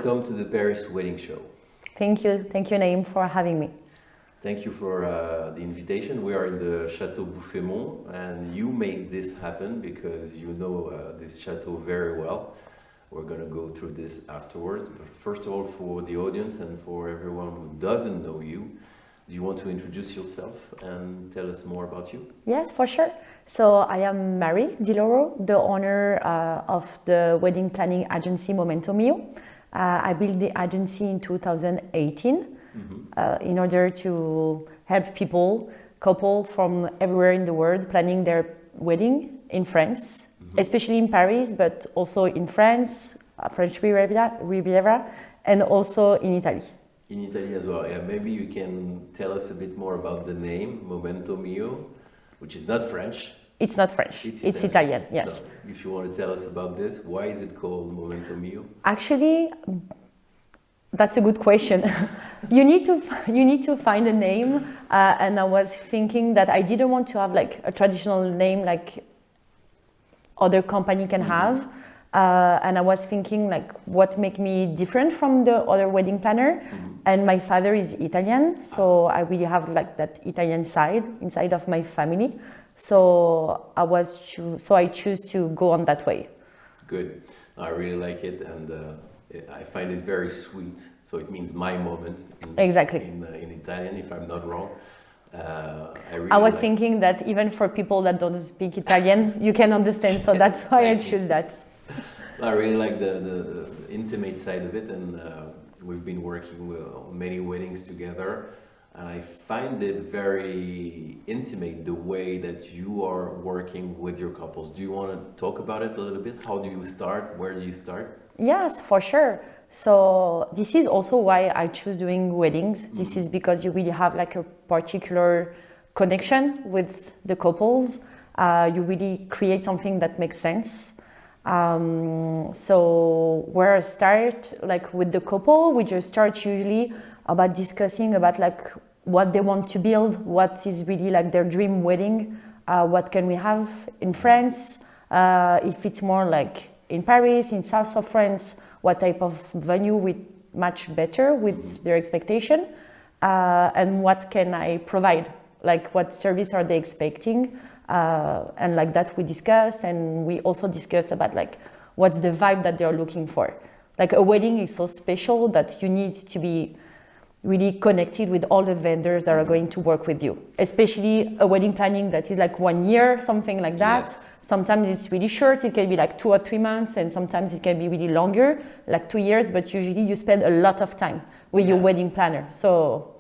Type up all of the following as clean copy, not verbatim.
welcome to the Paris Wedding Show. Thank you, Naim, for having me. Thank you for the invitation. We are in the Chateau Bouffémont, and you made this happen because you know this chateau very well. We're going to go through this afterwards. But first of all, for the audience and for everyone who doesn't know you, do you want to introduce yourself and tell us more about you? Yes, for sure. So I am Mary Di Lauro, the owner of the wedding planning agency Momento Mio. I built the agency in 2018 in order to help couple from everywhere in the world planning their wedding in France, especially in Paris, but also in France, French Riviera, and also in Italy. In Italy as well, yeah. Maybe you can tell us a bit more about the name, Momento Mio, which is not French. It's not French, it's Italian, yes. So if you want to tell us about this, why is it called Momento Mio? Actually, that's a good question. You need to find a name, and I was thinking that I didn't want to have like a traditional name like other company can have, and I was thinking like what make me different from the other wedding planner. And my father is Italian, so I really have like that Italian side inside of my family. So I choose to go on that way. Good. I really like it, and I find it very sweet. So it means my moment. Exactly. In Italian, if I'm not wrong. I was thinking that even for people that don't speak Italian, you can understand. So that's why I choose that. I really like the intimate side of it, and we've been working on many weddings together. And I find it very intimate the way that you are working with your couples. Do you want to talk about it a little bit? How do you start? Where do you start? Yes, for sure. So this is also why I choose doing weddings. This is because you really have like a particular connection with the couples. You really create something that makes sense. So where I start, like with the couple, we just start usually about discussing about like what they want to build, what is really like their dream wedding, what can we have in France, if it's more like in Paris, in south of France, what type of venue would match better with their expectation, and what can I provide, like what service are they expecting, and like that we discussed, and we also discussed about like what's the vibe that they're looking for. Like a wedding is so special that you need to be really connected with all the vendors that are going to work with you, especially a wedding planning that is like 1 year, something like that. Yes. Sometimes it's really short, it can be like 2 or 3 months, and sometimes it can be really longer, like 2 years, but usually you spend a lot of time with your wedding planner. So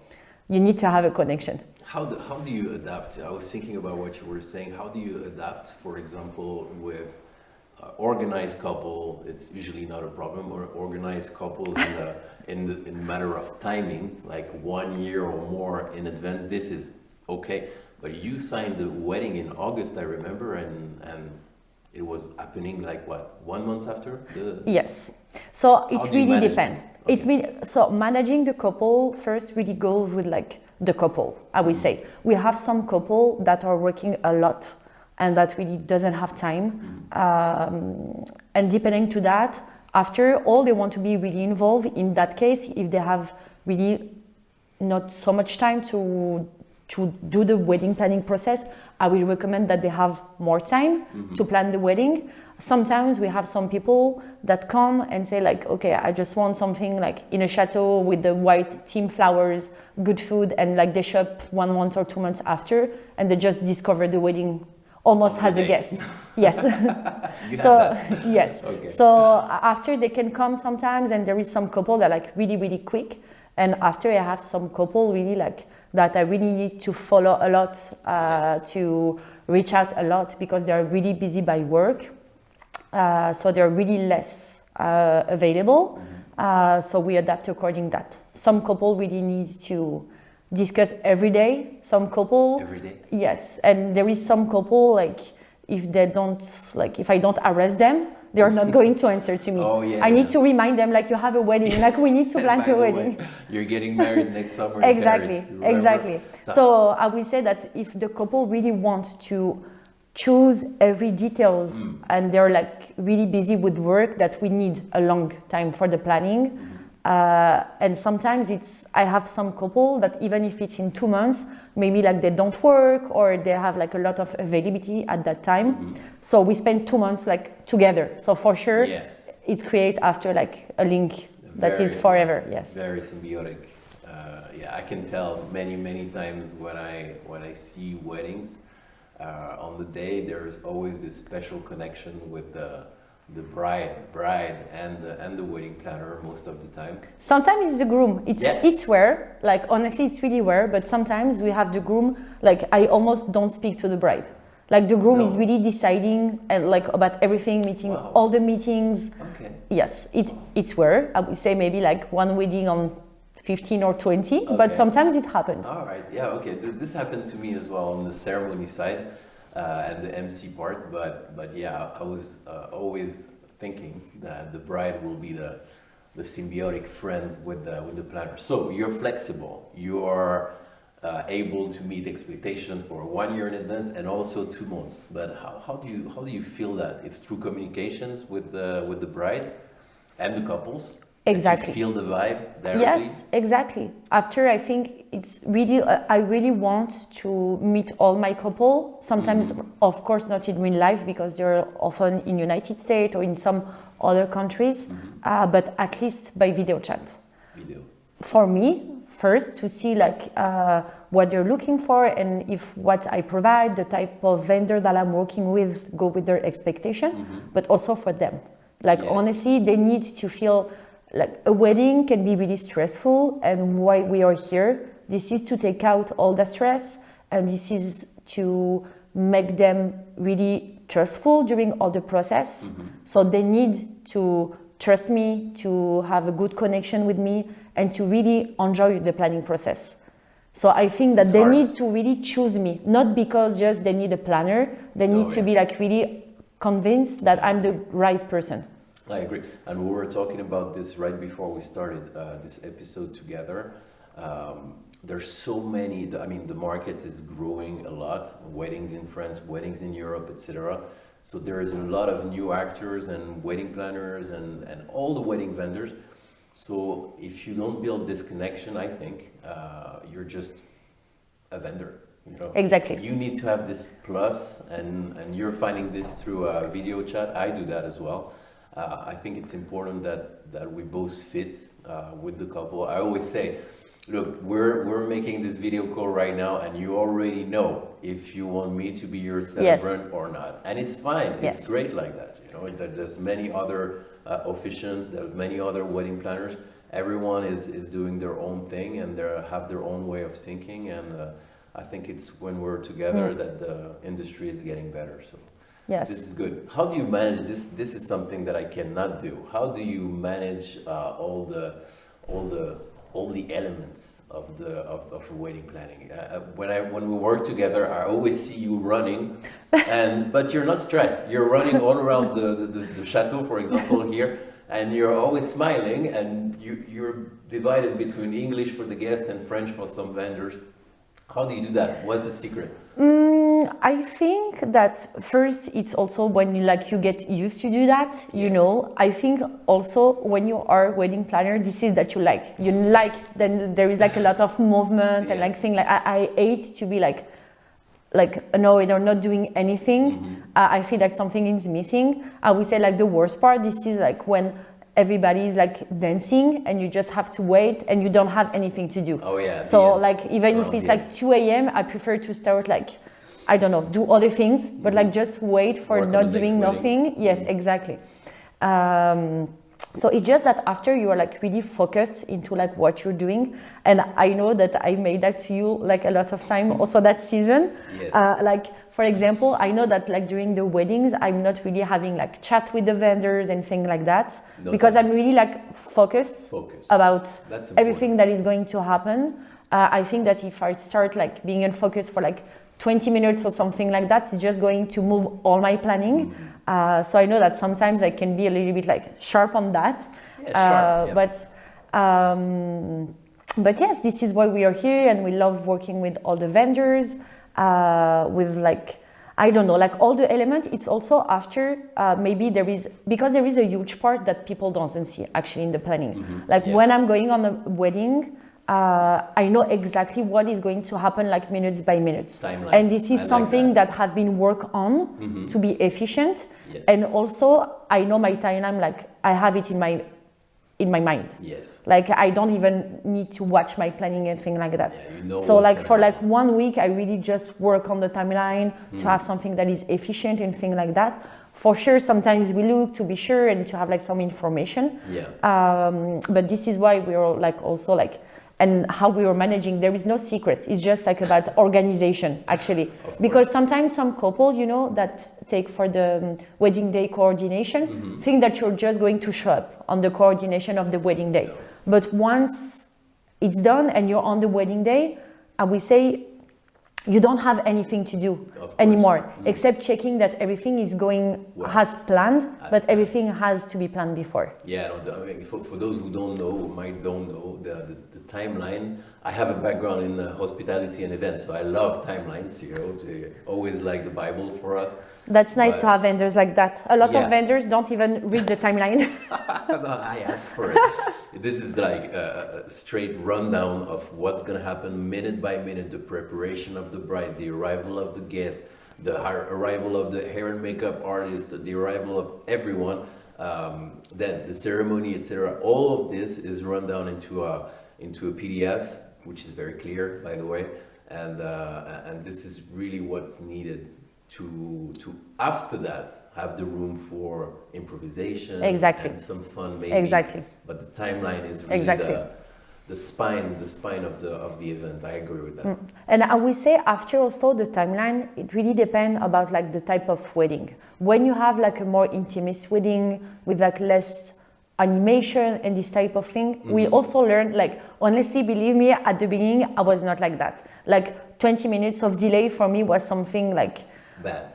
you need to have a connection. How do you adapt? I was thinking about what you were saying. How do you adapt, for example, with organized couple? It's usually not a problem. Or organized couples in the matter of timing, like 1 year or more in advance. This is okay. But you signed the wedding in August, I remember, and it was happening like what, 1 month after? Yes. So it really depends. Okay. So managing the couple first really goes with like the couple, I would say. We have some couple that are working a lot and that really doesn't have time. And depending to that, after all, they want to be really involved. In that case, if they have really not so much time to do the wedding planning process, I will recommend that they have more time to plan the wedding. Sometimes we have some people that come and say like, okay, I just want something like in a chateau with the white theme flowers, good food, and like they shop 1 month or 2 months after, and they just discover the wedding almost as a guest. Yes. Yes. Okay. So after they can come sometimes, and there is some couple that like really, really quick. And after I have some couple really like that I really need to follow a lot, to reach out a lot because they are really busy by work. So they're really less available. So we adapt according to that. Some couple really need to discuss every day. Some couple every day. Yes, and there is some couple like if they don't like if I don't arrest them, they are not going to answer to me. Oh, yeah, I need to remind them like you have a wedding, like we need to plan a wedding. You're getting married next summer. Exactly, in Paris, exactly. So I will say that if the couple really wants to choose every details, and they're like really busy with work that we need a long time for the planning. And sometimes I have some couple that even if it's in 2 months, maybe like they don't work or they have like a lot of availability at that time. So we spend 2 months like together. So for sure, it creates after like a link that is forever. Yes. Very symbiotic. Yeah, I can tell many times when I see weddings. On the day, there's always this special connection with the bride and the wedding planner most of the time. Sometimes it's the groom. It's rare. Like honestly, it's really rare. But sometimes we have the groom. Like I almost don't speak to the bride. Like the groom is really deciding and like about everything, meeting all the meetings. Okay. Yes, it's rare. I would say maybe like one wedding on 15 or 20, but sometimes it happened. All right, yeah, okay. This happened to me as well on the ceremony side and the MC part, but yeah, I was always thinking that the bride will be the symbiotic friend with the planner. So you're flexible. You are able to meet expectations for 1 year in advance and also 2 months. But how do you feel that? It's through communications with the bride and the couples. Exactly. You feel the vibe directly? Yes, exactly. After, I think it's really, I really want to meet all my couple. Sometimes, of course, not in real life because they're often in United States or in some other countries, but at least by video chat. For me, first to see like what they're looking for and if what I provide, the type of vendor that I'm working with, go with their expectation, but also for them. Like honestly, they need to feel like a wedding can be really stressful, and why we are here, this is to take out all the stress, and this is to make them really trustful during all the process. So they need to trust me, to have a good connection with me, and to really enjoy the planning process. So I think that they need to really choose me, not because just they need a planner, they need to be like really convinced that I'm the right person. I agree. And we were talking about this right before we started this episode together. There's so many, the market is growing a lot. Weddings in France, weddings in Europe, etc. So there is a lot of new actors and wedding planners and all the wedding vendors. So if you don't build this connection, I think you're just a vendor. You know? Exactly. You need to have this plus, and you're finding this through video chat. I do that as well. I think it's important that we both fit with the couple. I always say, look, we're making this video call right now, and you already know if you want me to be your celebrant or not, and it's fine. It's great like that. You know, there's many other officiants, there's many other wedding planners. Everyone is doing their own thing, and they have their own way of thinking. And I think it's when we're together that the industry is getting better. So. Yes. This is good. How do you manage this? This is something that I cannot do. How do you manage all the elements of wedding planning? When we work together, I always see you running, but you're not stressed. You're running all around the chateau, for example, here, and you're always smiling, and you're divided between English for the guests and French for some vendors. How do you do that? What's the secret? I think that first it's also when you get used to do that, you know. I think also when you are a wedding planner, this is that you like. Then there is like a lot of movement and like thing like I hate to be like annoyed or not doing anything. I feel like something is missing. I would say like the worst part, this is like when everybody is like dancing and you just have to wait and you don't have anything to do. So like even if it's like 2 a.m, I prefer to start like, I don't know, do other things, but like just wait for not doing nothing. Yes, exactly. So it's just that after you are like really focused into like what you're doing, and I know that I made that to you like a lot of time also that season. Like for example, I know that like during the weddings, I'm not really having like chat with the vendors and things like that, because I'm really like focused. About everything that is going to happen. I think that if I start like being in focus for like 20 minutes or something like that, it's just going to move all my planning. So I know that sometimes I can be a little bit like sharp on that. But yes, this is why we are here, and we love working with all the vendors. With like, I don't know, like all the elements, it's also after, maybe because there is a huge part that people don't see actually in the planning. Like when I'm going on a wedding, I know exactly what is going to happen, like minutes by minutes. Timeline. And this is something that have been worked on to be efficient. Yes. And also I know my timeline, like I have it in my mind. Yes. Like I don't even need to watch my planning and thing like that. Yeah, you know so like for happen. like 1 week, I really just work on the timeline to have something that is efficient and thing like that. For sure, sometimes we look to be sure and to have like some information. Yeah. But this is why we are like also like, and how we are managing, there is no secret. It's just like about organization, actually. Because sometimes some couple, you know, that take for the wedding day coordination, think that you're just going to show up on the coordination of the wedding day. But once it's done and you're on the wedding day, I will say you don't have anything to do anymore, except checking that everything is going as planned, but everything has to be planned before. Yeah, no, I mean, for those who don't know the timeline. I have a background in hospitality and events, so I love timelines. You know, always like the Bible for us. That's nice to have vendors like that. A lot of vendors don't even read the timeline. No, I asked for it. This is like a straight rundown of what's going to happen minute by minute, the preparation of the bride, the arrival of the guest, the arrival of the hair and makeup artist, the arrival of everyone, then the ceremony, etc. All of this is run down into a PDF, which is very clear, by the way. And this is really what's needed to after that have the room for improvisation and some fun maybe. Exactly. But the timeline is really the spine of the event. I agree with that. And I will say after also the timeline, it really depends about like the type of wedding. When you have like a more intimate wedding with like less animation and this type of thing, we also learn, like, honestly, believe me, at the beginning I was not like that. Like 20 minutes of delay for me was something like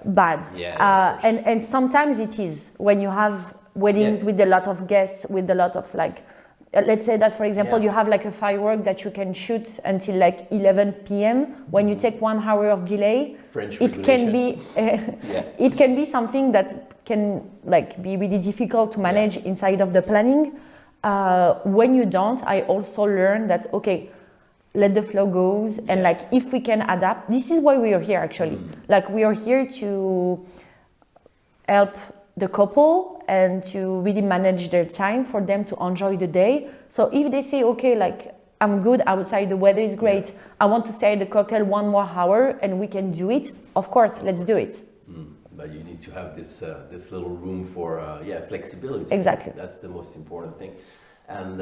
bad. Yeah, and sometimes it is when you have weddings with a lot of guests, with a lot of like, let's say that for example you have like a firework that you can shoot until like 11 p.m. When you take 1 hour of delay, it can be it can be something that can like be really difficult to manage inside of the planning. When you don't, I also learned that let the flow goes, and like if we can adapt, this is why we are here actually. Like we are here to help the couple and to really manage their time for them to enjoy the day. So if they say, like I'm good outside, the weather is great, I want to stay at the cocktail 1 more hour and we can do it, of course, let's do it. But you need to have this little room for flexibility. Exactly. That's the most important thing. And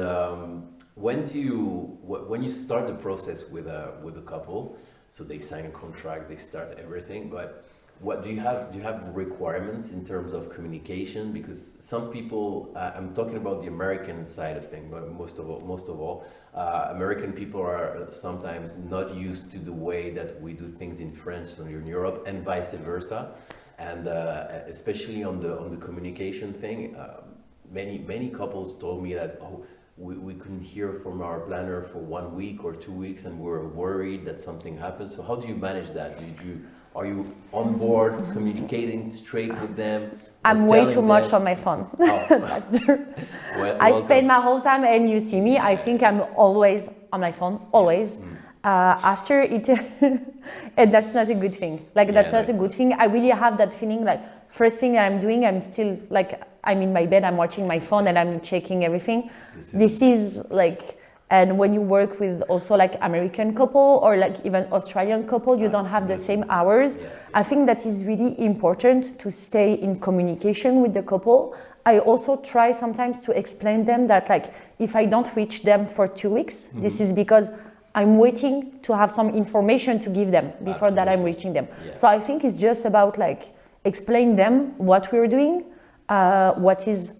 when you start the process with a couple, so they sign a contract, they start everything, but what do you have requirements in terms of communication? Because some people, I'm talking about the American side of things, but most of all, American people are sometimes not used to the way that we do things in France or in Europe, and vice versa. And especially on the communication thing, many couples told me that we couldn't hear from our planner for 1 week or 2 weeks, and we're worried that something happened. So how do you manage that? Are you on board, communicating straight with them? I'm way too much on my phone. That's true. I spend my whole time, and you see me, I think I'm always on my phone, always. After it, and that's not a good thing. Like, that's not a good thing. I really have that feeling, like, first thing that I'm doing, I'm still, like, I'm in my bed, I'm watching my phone, and I'm checking everything. This is like, and when you work with also like American couple or like even Australian couple, you don't have the same hours. I think that is really important to stay in communication with the couple. I also try sometimes to explain them that, like, if I don't reach them for 2 weeks, this is because I'm waiting to have some information to give them before that I'm reaching them. So I think it's just about like explain them what we're doing, what is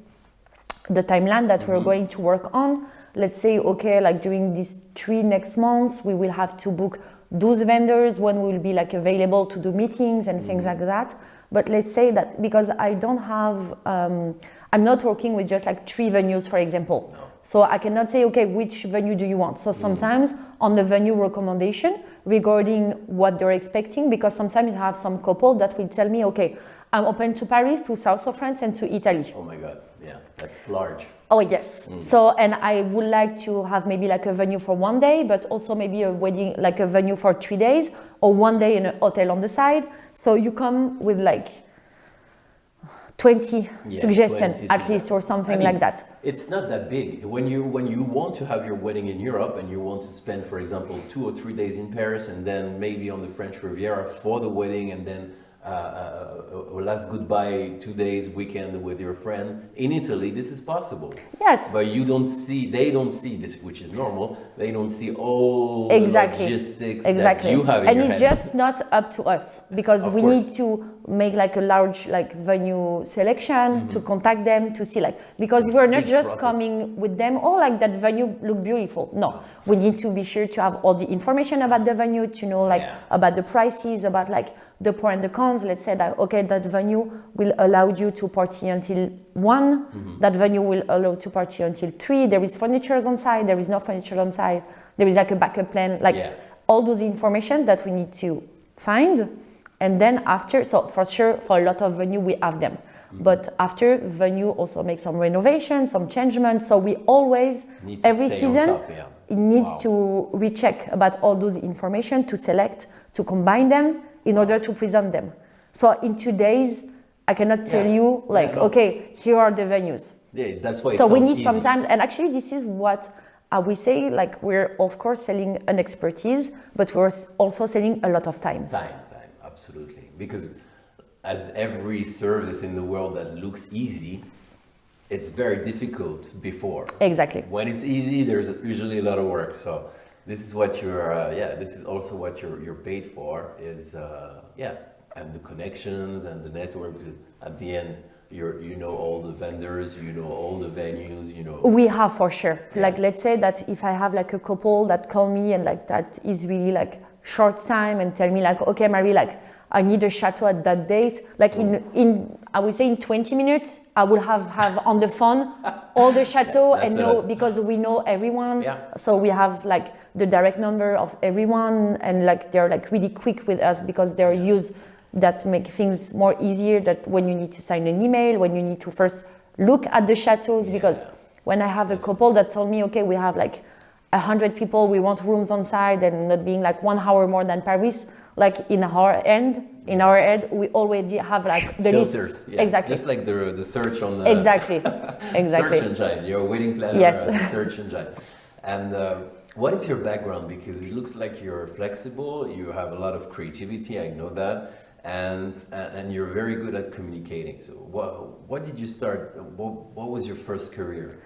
the timeline that we're going to work on. Let's say, like during these 3 next months, we will have to book those vendors when we will be like available to do meetings and things like that. But let's say that because I don't have, I'm not working with just like 3 venues, for example. So I cannot say, which venue do you want? So sometimes on the venue recommendation, regarding what they're expecting, because sometimes you have some couple that will tell me, okay, I'm open to Paris, to south of France, and to Italy. Oh my God, yeah, that's large. Oh yes. So, and I would like to have maybe like a venue for one day, but also maybe a wedding, like a venue for 3 days, or one day in a hotel on the side. So you come with like 20 suggestions 20 at least, or something like that. It's not that big. When you want to have your wedding in Europe and you want to spend, for example, 2 or 3 days in Paris and then maybe on the French Riviera for the wedding, and then a last goodbye 2 days weekend with your friend in Italy, this is possible. Yes. But they don't see this, which is normal. They don't see all Exactly. the logistics Exactly. that you have in and your it's head. just not up to us, because Of we course. need to make like a large like venue selection, to contact them, to see like, because It's a we're not big just process. coming with them, oh like that venue look beautiful. No, we need to be sure to have all the information about the venue, to know like about the prices, about like the pro and the cons. Let's say that okay, that venue will allow you to party until 1, that venue will allow to party until 3, there is furniture on site, there is no furniture on site, there is like a backup plan, like all those information that we need to find. And then after, so for sure, for a lot of venue, we have them. But after, venue also make some renovation, some changements. So we always, Need to every stay on season, top, it needs to recheck about all those information, to select, to combine them in order to present them. So in 2 days, I cannot tell you like, okay, here are the venues. Yeah, that's why. So we need easy. some time, and actually this is what we say, like we're of course selling an expertise, but we're also selling a lot of time. Time, absolutely. Because as every service in the world that looks easy, it's very difficult before. Exactly. When it's easy, there's usually a lot of work. So this is what you're, this is also what you're paid for, is, and the connections and the network. At the end, you know all the vendors, you know all the venues, you know. We have for sure. Like let's say that if I have like a couple that call me and like that is really like short time and tell me like, okay, Marie, like I need a chateau at that date. Like in I would say in 20 minutes, I will have on the phone all the chateau and know, because we know everyone. Yeah. So we have like the direct number of everyone, and like they're like really quick with us because they're used, that make things more easier, that when you need to sign an email, when you need to first look at the chateaus, because when I have a couple that told me, okay, we have like 100 people, we want rooms on site and not being like 1 hour more than Paris, like in our head, we already have like the filters, list. yeah. Exactly. Just like the search on the exactly. search engine, your wedding planner search engine. And what is your background? Because it looks like you're flexible, you have a lot of creativity, I know that, and you're very good at communicating. So what did you start? What was your first career?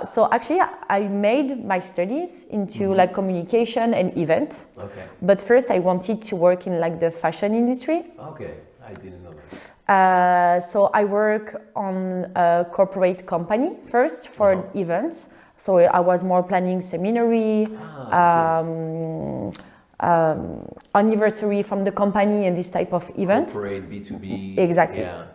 So actually, I made my studies into like communication and event. Okay. But first, I wanted to work in like the fashion industry. Okay, I didn't know that. So I work on a corporate company first for events. So I was more planning seminary, anniversary from the company and this type of event. Corporate, B2B. Exactly. Yeah.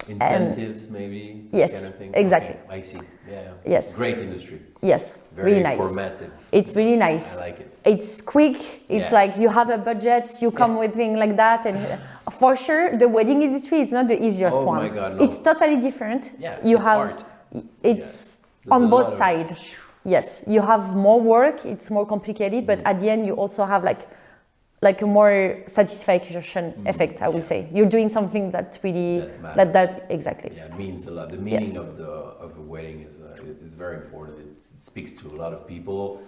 Incentives, maybe. Yes, kind of thing. exactly. Okay, I see. Yeah. Yes. Great industry. Yes, Very really nice. formative. It's really nice. I like it. It's quick. It's like you have a budget, you come with things like that, and for sure, the wedding industry is not the easiest one. Oh my God, no. It's totally different. Yeah, you it's have art. it's There's on a both lot of- sides. Yes, you have more work. It's more complicated, but at the end, you also have like a more satisfaction effect. I would say you're doing something that really that exactly. Yeah, it means a lot. The meaning of a wedding is very important. It speaks to a lot of people,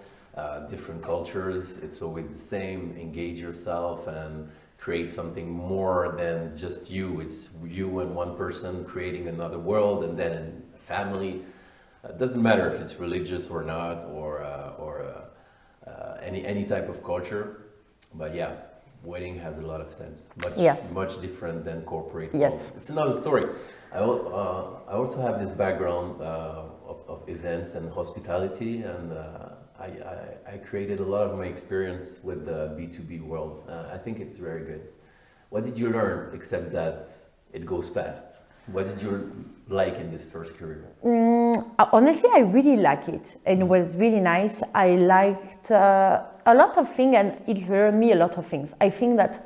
different cultures. It's always the same. Engage yourself and create something more than just you. It's you and one person creating another world, and then a family. It doesn't matter if it's religious or not, or any type of culture. But yeah, wedding has a lot of sense. Much different than corporate. Yes. It's another story. I also have this background of events and hospitality, and I created a lot of my experience with the B2B world. I think it's very good. What did you learn, except that it goes fast? What did you like in this first career? Honestly, I really like it, and it was really nice. I liked a lot of things, and it learned me a lot of things. I think that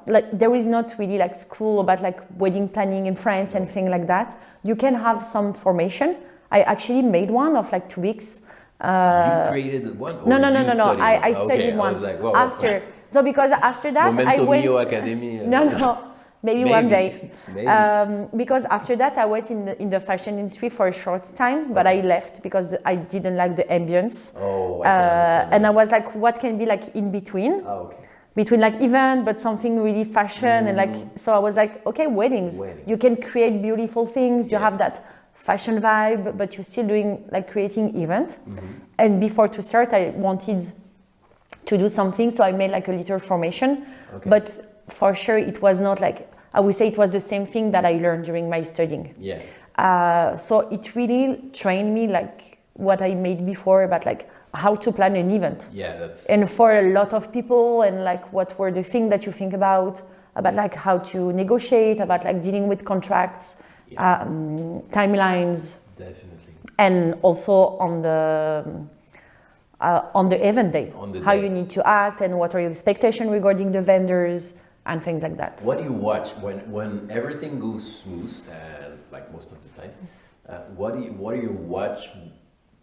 like there is not really like school about like wedding planning in France and things like that. You can have some formation. I actually made one of like 2 weeks. You created one? Or No. I Okay, studied one. I was like, wow. After. So because after that Momento I went. Mio Academy. No. Maybe one day. Maybe. Because after that I went in the fashion industry for a short time, but I left because I didn't like the ambience. Oh, I can understand and that. I was like, what can be like in between? Oh, okay. Between like event, but something really fashion and like. So I was like, okay, weddings. You can create beautiful things. You have that fashion vibe, but you're still doing like creating event. And before to start, I wanted to do something, so I made like a little formation. But for sure, it was not like, I would say it was the same thing that I learned during my studying. So it really trained me like what I made before about like how to plan an event. And for a lot of people, and like what were the things that you think about like how to negotiate, about like dealing with contracts, timelines. Definitely. And also on the event day, how you need to act and what are your expectations regarding the vendors and things like that. What do you watch when everything goes smooth, like most of the time? What do you watch,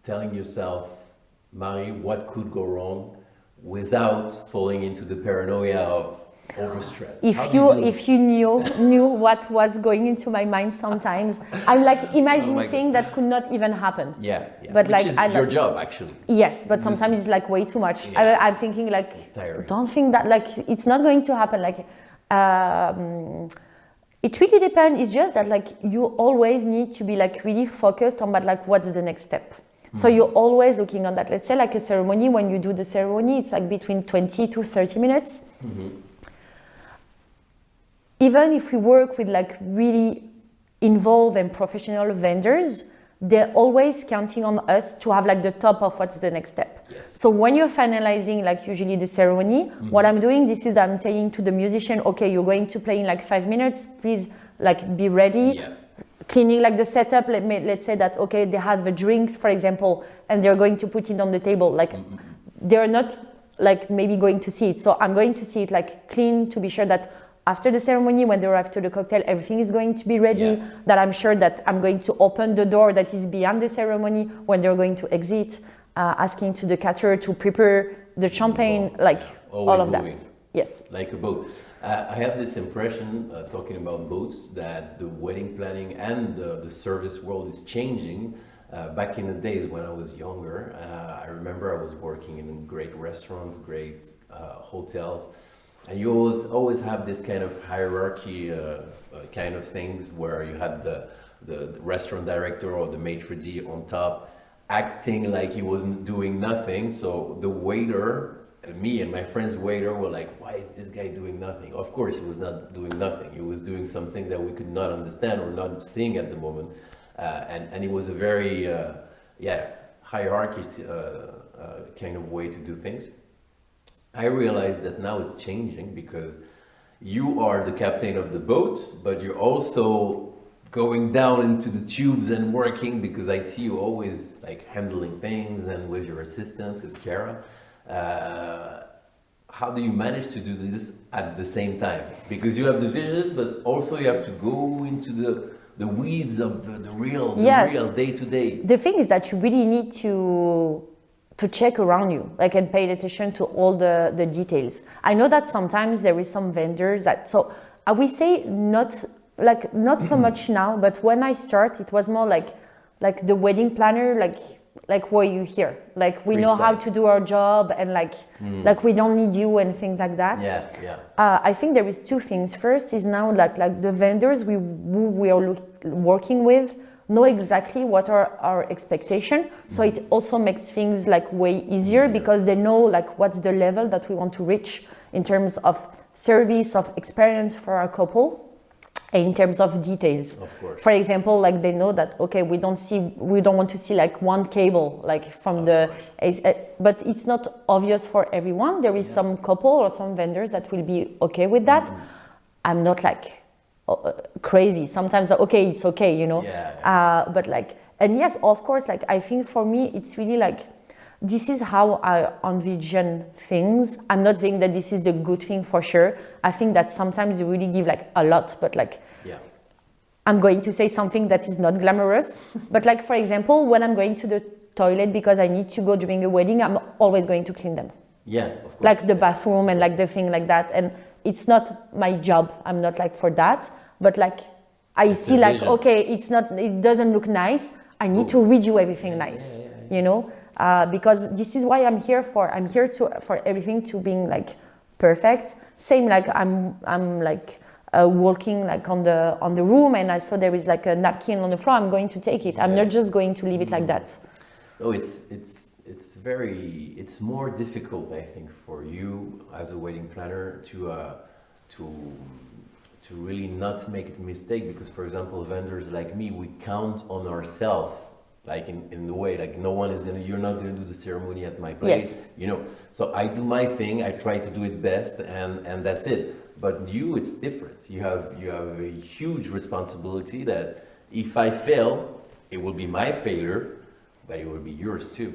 telling yourself, Marie, what could go wrong, without falling into the paranoia of overstress? If you knew what was going into my mind sometimes, I'm like imagining things that could not even happen. But which like is your job actually. Yes, but sometimes it's like way too much. I'm thinking like, don't think that like it's not going to happen. Like it really depends. It's just that like you always need to be like really focused on, but like what's the next step. So you're always looking on that. Let's say like a ceremony, when you do the ceremony, it's like between 20 to 30 minutes. Even if we work with like really involved and professional vendors, they're always counting on us to have like the top of what's the next step. So when you're finalizing like usually the ceremony, what I'm doing, this is I'm saying to the musician, okay, you're going to play in like 5 minutes, please like be ready. Cleaning like the setup, let's say that, okay, they have the drinks, for example, and they're going to put it on the table. Like they're not like maybe going to see it. So I'm going to see it like clean to be sure that after the ceremony, when they're after the cocktail, everything is going to be ready, that I'm sure that I'm going to open the door that is beyond the ceremony when they're going to exit, asking to the caterer to prepare the champagne, like all of that. Yes. Like a boat. I have this impression, talking about boats, that the wedding planning and the service world is changing. Back in the days when I was younger, I remember I was working in great restaurants, great hotels, and you always have this kind of hierarchy kind of things where you had the restaurant director or the maitre d' on top acting like he wasn't doing nothing. So the waiter, me and my friend's waiter, were like, why is this guy doing nothing? Of course he was not doing nothing. He was doing something that we could not understand or not seeing at the moment. And it was a very hierarchy kind of way to do things. I realized that now it's changing, because you are the captain of the boat, but you're also going down into the tubes and working, because I see you always like handling things, and with your assistant, with Kara. How do you manage to do this at the same time? Because you have the vision, but also you have to go into the weeds of the real day to day. The thing is that you really need to check around you, like, and pay attention to all the details. I know that sometimes there is some vendors that, so I will say not so much now, but when I start, it was more like the wedding planner, like were you here? Like we know how to do our job, and like we don't need you and things like that. I think there is two things. First is now like the vendors who we are working with know exactly what are our expectations. So it also makes things like way easier, because they know like what's the level that we want to reach in terms of service, of experience for our couple. In terms of details, of course. For example, like they know that, okay, we don't want to see like one cable like from but it's not obvious for everyone. There is some couple or some vendors that will be okay with that. I'm not like crazy. Sometimes okay, it's okay, you know. But like, and yes, of course, like I think for me it's really like this is how I envision things. I'm not saying that this is the good thing for sure. I think that sometimes you really give like a lot, but like I'm going to say something that is not glamorous. But like, for example, when I'm going to the toilet because I need to go during a wedding, I'm always going to clean them. Yeah, of course. Like the bathroom and like the thing like that. And it's not my job. I'm not like for that. But like, I see like, okay, it doesn't look nice. I need to redo everything nice, you know? Because this is why I'm here for. I'm here for everything to being like perfect. Same like I'm like walking like on the room and I saw there is like a napkin on the floor. I'm going to take it. I'm not just going to leave it like that. No, it's more difficult, I think, for you as a wedding planner to really not make a mistake, because, for example, vendors like me, we count on ourselves, like in the way, like you're not gonna do the ceremony at my place, you know. So I do my thing, I try to do it best, and that's it. But it's different. You have a huge responsibility that if I fail, it will be my failure, but it will be yours too.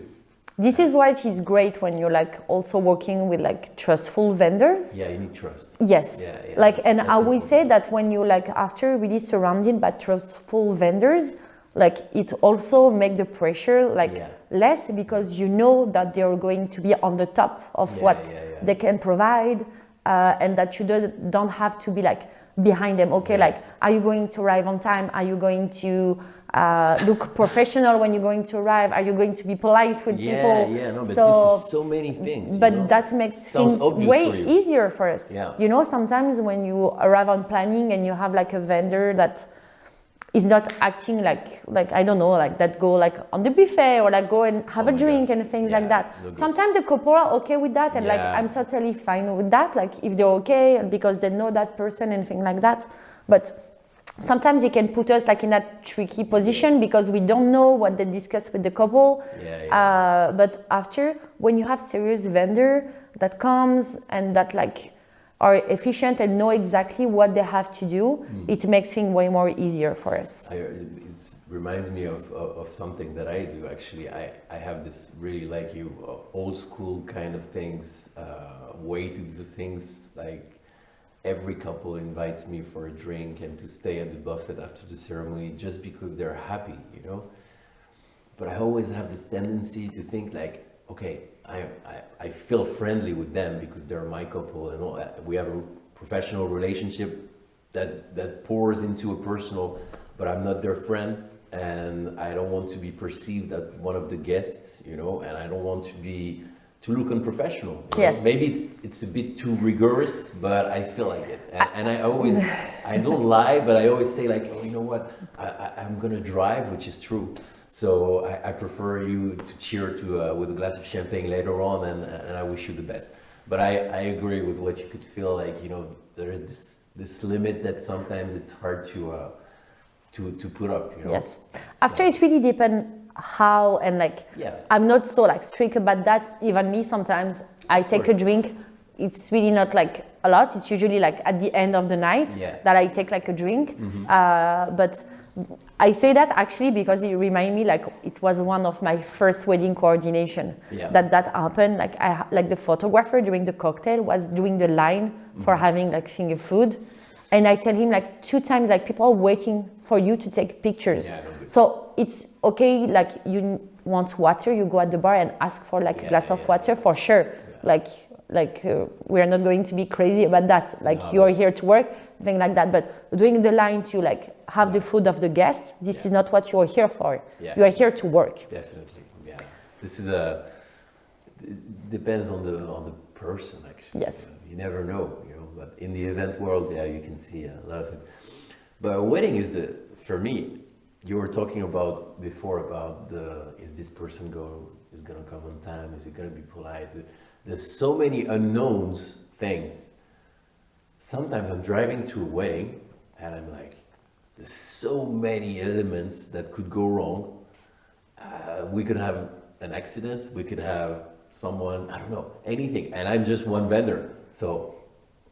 This is why it is great when you're like also working with like trustful vendors. Yeah, you need trust. Yes. Yeah, like, and I will say that when you like after really surrounded by trustful vendors, like it also make the pressure like less, because you know that they're going to be on the top of what they can provide, and that you don't have to be like behind them. Okay, like, are you going to arrive on time? Are you going to look professional when you're going to arrive? Are you going to be polite with people? But this is so many things. But that makes things way easier for us. Yeah. You know, sometimes when you arrive on planning and you have like a vendor that is not acting like I don't know, like that go like on the buffet or like go and have a drink and things like that. No, sometimes the couple are okay with that, and like I'm totally fine with that. Like if they're okay because they know that person and things like that. But sometimes it can put us like in that tricky position because we don't know what they discuss with the couple. But after, when you have serious vendor that comes and that like are efficient and know exactly what they have to do, it makes things way more easier for us. It reminds me of something that I do actually. I have this really like you old school kind of things, way to do things. Like every couple invites me for a drink and to stay at the buffet after the ceremony just because they're happy, you know. But I always have this tendency to think like, okay, I feel friendly with them because they're my couple and all that. We have a professional relationship that pours into a personal, but I'm not their friend, and I don't want to be perceived as one of the guests, you know, and I don't want to look unprofessional. Yes. Maybe it's a bit too rigorous, but I feel like it. And I don't lie, but I always say like, oh, you know what, I'm gonna drive, which is true. So I prefer you to cheer with a glass of champagne later on, and I wish you the best. But I agree with what you could feel like, you know, there's this limit that sometimes it's hard to put up, you know. Yes. After it really depends how, and like I'm not so like strict about that. Even me, sometimes I take a drink. It's really not like a lot. It's usually like at the end of the night that I take like a drink. But I say that actually because it reminded me like it was one of my first wedding coordination that happened. Like the photographer during the cocktail was doing the line for having like finger food, and I tell him like 2 times like people are waiting for you to take pictures. So it's okay, like you want water, you go at the bar and ask for like a glass of water for sure. Like we are not going to be crazy about that. Like you are here to work, thing like that. But doing the line to like have the food of the guest, this is not what you are here for. You are here to work. Definitely, This is it depends on the person actually. Yes. You never know, you know. But in the event world, you can see a lot of things. But a wedding is for me. You were talking about before about is this person is gonna come on time? Is it gonna be polite? There's so many unknowns things. Sometimes I'm driving to a wedding and I'm like, there's so many elements that could go wrong. We could have an accident. We could have someone, I don't know, anything. And I'm just one vendor. So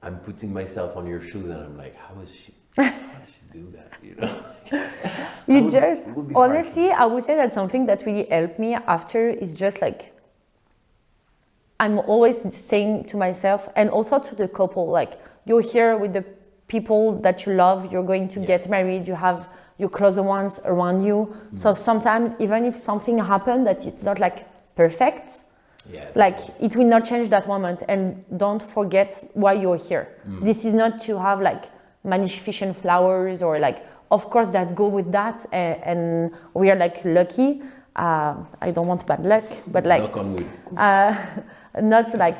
I'm putting myself on your shoes and I'm like, how does she do that, you know? Honestly, I would say that something that really helped me after is just like I'm always saying to myself and also to the couple, like, you're here with the people that you love, you're going to get married, you have your closer ones around you. So sometimes even if something happened that it's not like perfect, like it will not change that moment. And don't forget why you're here. This is not to have like magnificent flowers or like, of course that go with that, and we are like lucky. I don't want bad luck, but like knock on wood. not like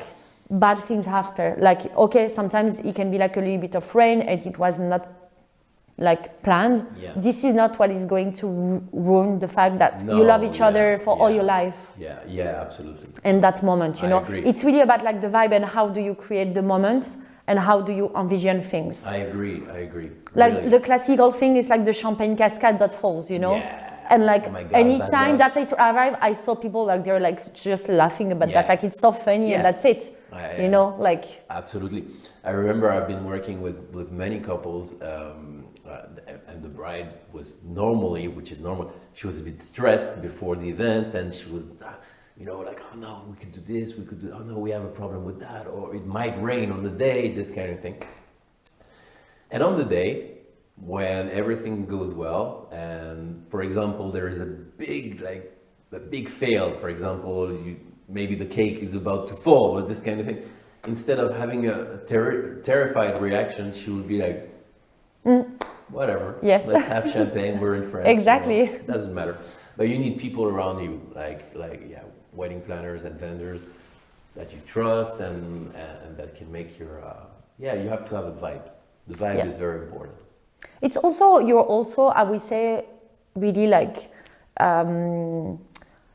bad things after. Like, okay, sometimes it can be like a little bit of rain and it was not like planned. This is not what is going to ruin the fact that you love each other for all your life. Yeah, absolutely. And that moment, you know, agree. it's really about like the vibe and how do you create the moment and how do you envision things. I agree. Like really. the classical thing is like the champagne cascade that falls, you know. And like anytime that it arrived, I saw people like they're like just laughing about that. Like it's so funny and that's it. You know, like absolutely. I remember I've been working with many couples, and the bride was normally, which is normal, she was a bit stressed before the event, and she was, you know, like, oh no, we could do this, we could do, oh no, we have a problem with that, or it might rain on the day, this kind of thing. And on the day, when everything goes well, and for example, there is a big fail, for example, maybe the cake is about to fall, or this kind of thing, instead of having a terrified reaction, she would be like, whatever, let's have champagne, we're in France. Exactly. You know, it doesn't matter. But you need people around you, like wedding planners and vendors that you trust and that can make your, you have to have a vibe. The vibe is very important. It's also, you're also, I would say, really like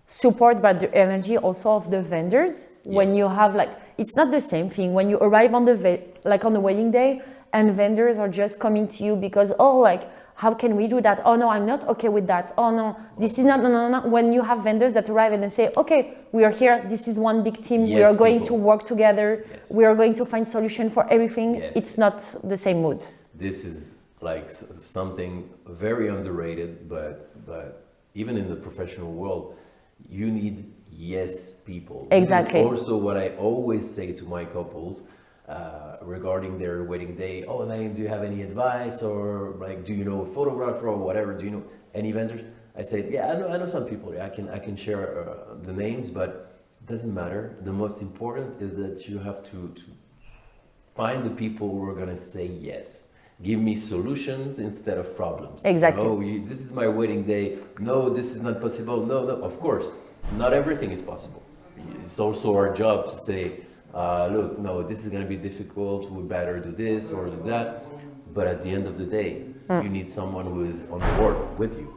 support by the energy also of the vendors. When you have like, it's not the same thing when you arrive on the on the wedding day and vendors are just coming to you because, oh, like, how can we do that? Oh no, I'm not okay with that. Oh no, this is not, no. When you have vendors that arrive and they say, okay, we are here, this is one big team, we are going to work together, we are going to find solution for everything, it's not the same mood. This is like something very underrated, but even in the professional world, you need yes people. Exactly. This is also what I always say to my couples regarding their wedding day. Oh, man, do you have any advice, or like, do you know a photographer or whatever? Do you know any vendors? I say, yeah, I know some people. I can share the names, but it doesn't matter. The most important is that you have to find the people who are gonna say yes. Give me solutions instead of problems. Exactly. Oh, this is my wedding day. No, this is not possible. No. Of course, not everything is possible. It's also our job to say, look, no, this is going to be difficult. We better do this or do that. But at the end of the day, you need someone who is on board with you.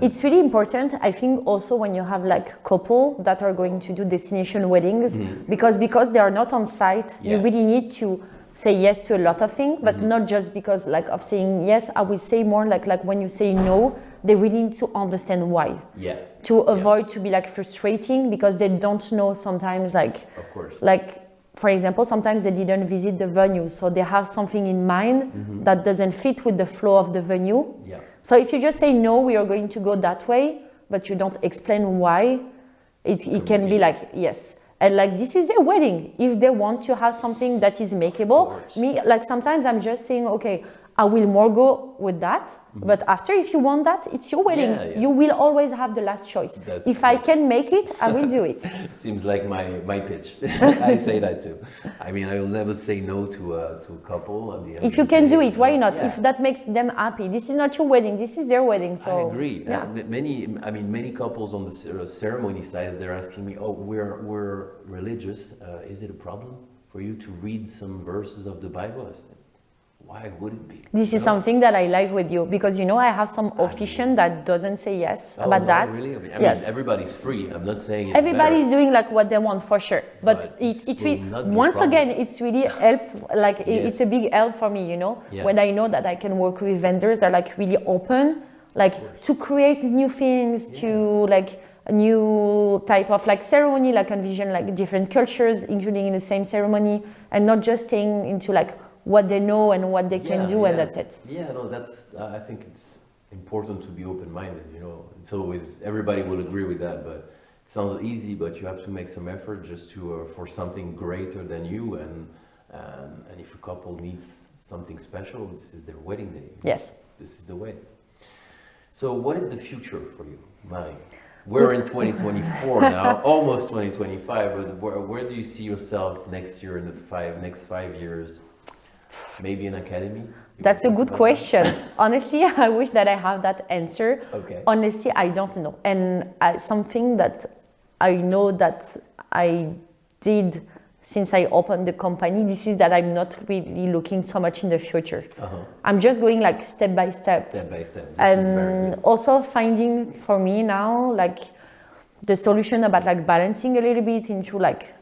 It's really important, I think, also when you have like couple that are going to do destination weddings, because they are not on site, you really need to say yes to a lot of things, but not just because like of saying yes. I will say more like when you say no, they really need to understand why. To avoid to be like frustrating because they don't know sometimes like. Of course. Like, for example, sometimes they didn't visit the venue, so they have something in mind that doesn't fit with the flow of the venue. So if you just say no, we are going to go that way, but you don't explain why, it can be like yes. And like, this is their wedding. If they want to have something that is makeable, me, like sometimes I'm just saying, okay, I will more go with that. But after, if you want that, it's your wedding. You will always have the last choice. If I can make it, I will do it. It seems like my pitch. I say that too. I mean, I will never say no to a couple at the end. If you can do it, why not? If that makes them happy. This is not your wedding. This is their wedding. So I agree. Many couples on the ceremony side, they're asking me, "Oh, we're religious. Is it a problem for you to read some verses of the Bible?" I said, why would it be? This is something that I like with you because I have some officiant that doesn't say yes about that. Really? I mean, everybody's free. I'm not saying it's everybody's doing like what they want for sure, but it will once again it's really help. Like it's a big help for me, when I know that I can work with vendors that are like really open, like to create new things, to like a new type of like ceremony, like envision like different cultures, including in the same ceremony, and not just staying into like what they know and what they can do, and that's it. That's. I think it's important to be open-minded. It's always everybody will agree with that, but it sounds easy, but you have to make some effort just to for something greater than you. And if a couple needs something special, this is their wedding day. Yes. This is the way. So what is the future for you, Marie? We're in 2024 now, almost 2025, but where do you see yourself next year in the next 5 years? Maybe an academy? That's a good question. Honestly, I wish that I have that answer. Okay. Honestly, I don't know. And something that I know that I did since I opened the company, this is that I'm not really looking so much in the future. I'm just going like step by step. Step by step. And also finding for me now like the solution about like balancing a little bit into like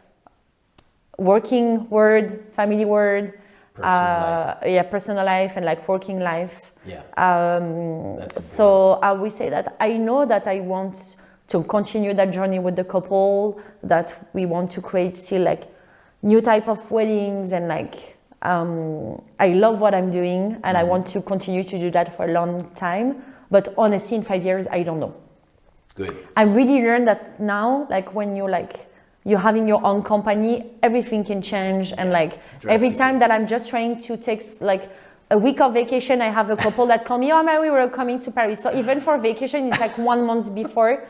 working world, family world, personal life and like working life. Yeah. So I will say that I know that I want to continue that journey with the couple, that we want to create still like new type of weddings and like I love what I'm doing and I want to continue to do that for a long time. But honestly, in 5 years, I don't know. Good. I really learned that now, like when you're having your own company, everything can change. And like every time that I'm just trying to take like a week of vacation, I have a couple that call me, oh Mary, we're coming to Paris. So even for vacation, it's like 1 month before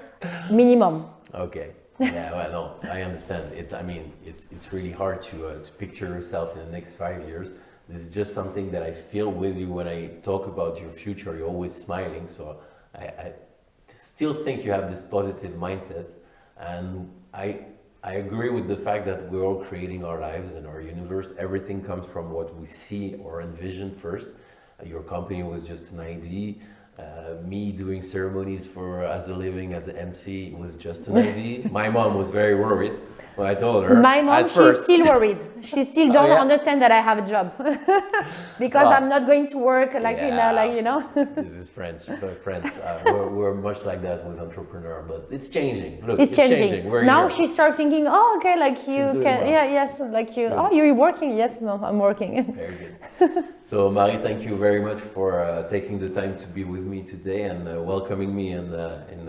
minimum. Okay. Yeah, well, no, I understand. It's really hard to picture yourself in the next 5 years. This is just something that I feel with you when I talk about your future. You're always smiling, so I still think you have this positive mindset, and I agree with the fact that we're all creating our lives and our universe. Everything comes from what we see or envision first. Your company was just an idea. Me doing ceremonies as a living as an MC was just an idea. My mom was very worried when I told her. My mom, she's still worried. She still don't understand that I have a job because I'm not going to work like you know. This is French, but friends, we're much like that with entrepreneur, but it's changing. Look, it's changing. Now here. She starts thinking, oh, okay, like you can, well. like you. Good. Oh, you're working? Yes, no, I'm working. Very good. So, Marie, thank you very much for taking the time to be with me today and welcoming me in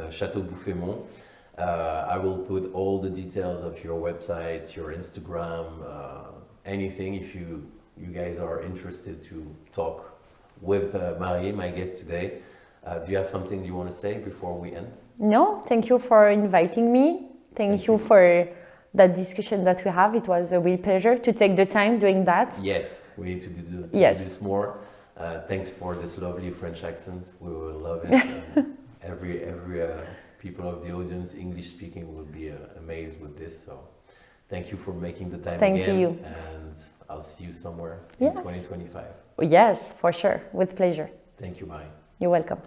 Chateau Bouffémont. I will put all the details of your website, your Instagram, anything if you guys are interested to talk with Marie, my guest today. Do you have something you want to say before we end? No, thank you for inviting me. Thank you for that discussion that we have. It was a real pleasure to take the time doing that. Yes, we need to do this more. Thanks for this lovely French accent. We will love it. Every people of the audience, English speaking, will be amazed with this. So thank you for making the time again. Thank you. And I'll see you somewhere in 2025. Yes, for sure. With pleasure. Thank you, Marie. You're welcome.